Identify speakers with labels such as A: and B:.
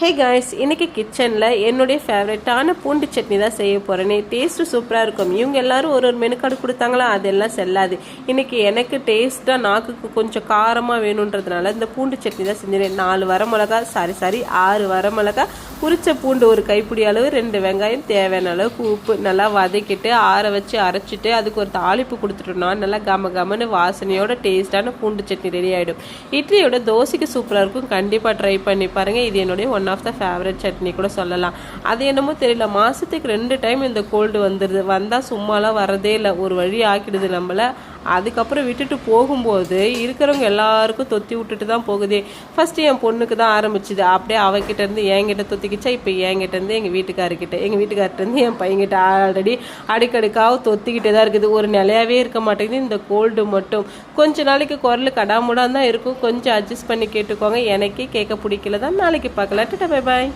A: Hey guys, இன்றைக்கி கிச்சனில் என்னுடைய ஃபேவரட்டான பூண்டு சட்னி தான் செய்ய போகிறேனே. டேஸ்ட்டு சூப்பராக இருக்கும். இவங்க எல்லோரும் ஒரு மெனு கார்டு கொடுத்தாங்களா, அதெல்லாம் செல்லாது. இன்றைக்கி எனக்கு டேஸ்ட்டாக நாக்குக்கு கொஞ்சம் காரமாக வேணுன்றதுனால இந்த பூண்டு சட்னி தான் செஞ்சிடேன். 4 வரமிளகா 6 வரமிளகா, உரிச்ச பூண்டு ஒரு கைப்பிடி அளவு, 2 வெங்காயம், தேவையான அளவுக்கு உப்பு, நல்லா வதக்கிட்டு ஆற வச்சு அரைச்சிட்டு அதுக்கு ஒரு தாளிப்பு கொடுத்துட்டோம்னா நல்லா கமன்னு வாசனையோட டேஸ்ட்டான பூண்டு சட்னி ரெடி ஆகிடும். இட்லியோட தோசைக்கு சூப்பராக இருக்கும். கண்டிப்பாக ட்ரை பண்ணி பாருங்கள். இது என்னுடைய one of the favourite chutney கூட சொல்லலாம். அது என்னமோ தெரியல, மாதத்துக்கு 2 டைம் இந்த கோல்டு வந்துடுது. வந்தால் சும்மாலாம் வரதே இல்லை, ஒரு வழி ஆக்கிடுது நம்மளை. அதுக்கப்புறம் விட்டுட்டு போகும்போது இருக்கிறவங்க எல்லாருக்கும் தொத்தி விட்டுட்டு தான் போகுதே. ஃபஸ்ட்டு என் பொண்ணுக்கு தான் ஆரம்பிச்சுது. அப்படியே அவகிட்ட இருந்து என்கிட்ட தொத்திக்கிச்சா, இப்போ என்கிட்ட இருந்து எங்கள் வீட்டுக்கார்ட்ட இருந்து என் பையன்கிட்ட ஆல்ரெடி அடிக்கடிக்காக தொத்திக்கிட்டே தான் இருக்குது. ஒரு நிலையாவே இருக்க மாட்டேங்குது இந்த கோல்டு மட்டும். கொஞ்ச நாளைக்கு குரல் கடாமுடான் தான் இருக்கும். கொஞ்சம் அட்ஜஸ்ட் பண்ணி கேட்டுக்கோங்க. எனக்கே கேட்க பிடிக்கல தான். நாளைக்கு பார்க்கலாம். Tata, bye bye.